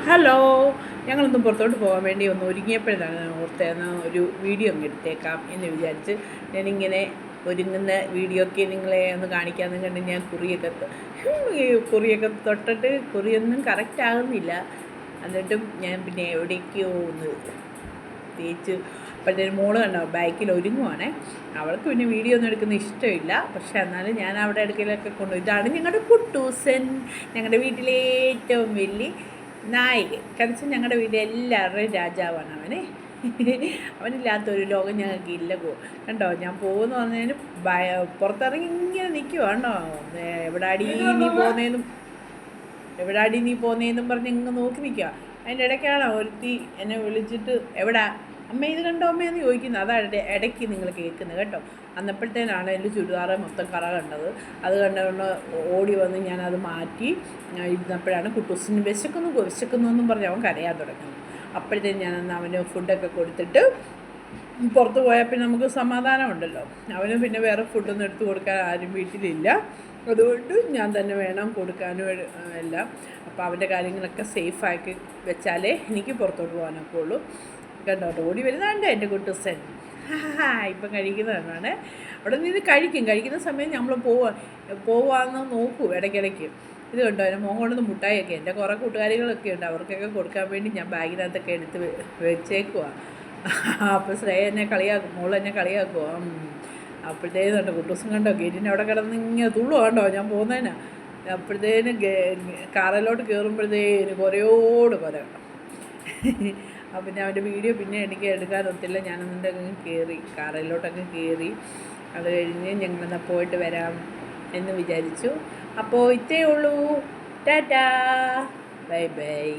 Hello. ഞങ്ങളൊന്ന് പുറത്തോട്ട് പോകാൻ വേണ്ടി ഒന്ന് ഒരുങ്ങിയപ്പോഴാണ് ഞാൻ ഓർത്തേന്ന് ഒരു വീഡിയോ അങ്ങ് എടുത്തേക്കാം എന്ന് വിചാരിച്ച് ഞാനിങ്ങനെ ഒരുങ്ങുന്ന വീഡിയോ ഒക്കെ നിങ്ങളെ ഒന്ന് കാണിക്കാമെന്ന് കണ്ട് ഞാൻ കുറിയൊക്കെ തൊട്ടിട്ട് കുറിയൊന്നും കറക്റ്റ് ആകുന്നില്ല. എന്നിട്ടും ഞാൻ പിന്നെ എവിടേക്കോ ഒന്ന് തേച്ച് അപ്പോഴത്തേനും മോള് കണ്ടോ ബൈക്കിൽ ഒരുങ്ങുവാണേ. അവൾക്ക് പിന്നെ വീഡിയോ ഒന്നും എടുക്കുന്ന ഇഷ്ടമില്ല. പക്ഷെ എന്നാലും ഞാൻ അവിടെ ഇടയ്ക്കിലൊക്കെ കൊണ്ടുപോയി. ഇതാണ് ഞങ്ങളുടെ കുട്ടൂസൻ, ഞങ്ങളുടെ വീട്ടിലെ ഏറ്റവും വലിയ നായകൻ. കളിച്ച് ഞങ്ങളുടെ വീട്ടിൽ എല്ലാവരുടെയും രാജാവാണ് അവന്. അവനില്ലാത്തൊരു ലോകം ഞങ്ങൾക്ക് ഇല്ല. കണ്ടോ ഞാൻ പോകുമെന്ന് പറഞ്ഞതിന് പുറത്തിറങ്ങി ഇങ്ങനെ നിൽക്കുവാ കണ്ടോ. എവിടാടി നീ പോന്നേന്നും പറഞ്ഞ് ഇങ്ങ് നോക്കി നിൽക്കുക. അതിൻ്റെ ഇടയ്ക്കാണോ ഒരുത്തി എന്നെ വിളിച്ചിട്ട് എവിടാ അമ്മ ഇത് കണ്ടോ അമ്മയെന്ന് ചോദിക്കുന്നത്. അതാണ് ഇടയ്ക്ക് നിങ്ങൾ കേൾക്കുന്നത് കേട്ടോ. അന്നപ്പോഴത്തേനാണ് എൻ്റെ ചുരിദാറ് മൊത്തം കറ കണ്ടത്. അത് കണ്ടുകൊണ്ട് ഓടി വന്ന് ഞാനത് മാറ്റി ഇരുന്നപ്പോഴാണ് കുട്ടൂസിന് വിശക്കുന്നു എന്നും പറഞ്ഞ് അവൻ കരയാൻ തുടങ്ങി. അപ്പോഴത്തേന് ഞാനന്ന് അവന് ഫുഡൊക്കെ കൊടുത്തിട്ട് പുറത്ത് പോയാൽ പിന്നെ നമുക്ക് സമാധാനമുണ്ടല്ലോ. അവന് പിന്നെ വേറെ ഫുഡൊന്നും എടുത്തു കൊടുക്കാൻ ആരും വീട്ടിലില്ല. അതുകൊണ്ട് ഞാൻ തന്നെ വേണം കൊടുക്കാനും എല്ലാം. അപ്പോൾ അവൻ്റെ കാര്യങ്ങളൊക്കെ സേഫാക്കി വെച്ചാലേ എനിക്ക് പുറത്തോട്ട് പോകാനൊക്കെ ഉള്ളൂ. കണ്ടോ ഓടി വരുന്നുണ്ട് എൻ്റെ കുട്ടൂസൻ. ഇപ്പം കഴിക്കുന്നതാണ്. അവിടെ നിന്ന് കഴിക്കുന്ന സമയം നമ്മൾ പോവാന്ന് നോക്കൂ ഇടയ്ക്കിടയ്ക്ക്. ഇത് കണ്ടോ അതിന് മോൻ കൊണ്ടുവന്ന് മുട്ടായിയൊക്കെ. എൻ്റെ കുറേ കൂട്ടുകാരികളൊക്കെ ഉണ്ട്, അവർക്കൊക്കെ കൊടുക്കാൻ വേണ്ടി ഞാൻ ബാഗിനകത്തൊക്കെ എടുത്ത് വെച്ചേക്കുക. അപ്പോൾ ശ്രേയ എന്നെ കളിയാക്കും, മോൾ എന്നെ കളിയാക്കുമോ. അപ്പോഴത്തേനും കണ്ടോ കുട്ടൂസും കണ്ടോ ഗേറ്റിൻ്റെ അവിടെ കിടന്ന് ഇങ്ങനെ തുള്ളു കണ്ടോ ഞാൻ പോകുന്നതിനാ. അപ്പോഴത്തേന് കാറിലോട്ട് കയറുമ്പോഴത്തേന് കുറയോട് കുര. പിന്നെ അവൻ്റെ വീഡിയോ പിന്നെ എനിക്ക് എടുക്കാനൊത്തില്ല. ഞാനതിൻ്റെ അങ്ങ് കയറി കാറിലോട്ടൊക്കെ കയറി. അത് കഴിഞ്ഞ് ഞങ്ങളെന്നാൽ പോയിട്ട് വരാം എന്ന് വിചാരിച്ചു. അപ്പോൾ ഇത്രയേ ഉള്ളൂ. Tata, bye bye.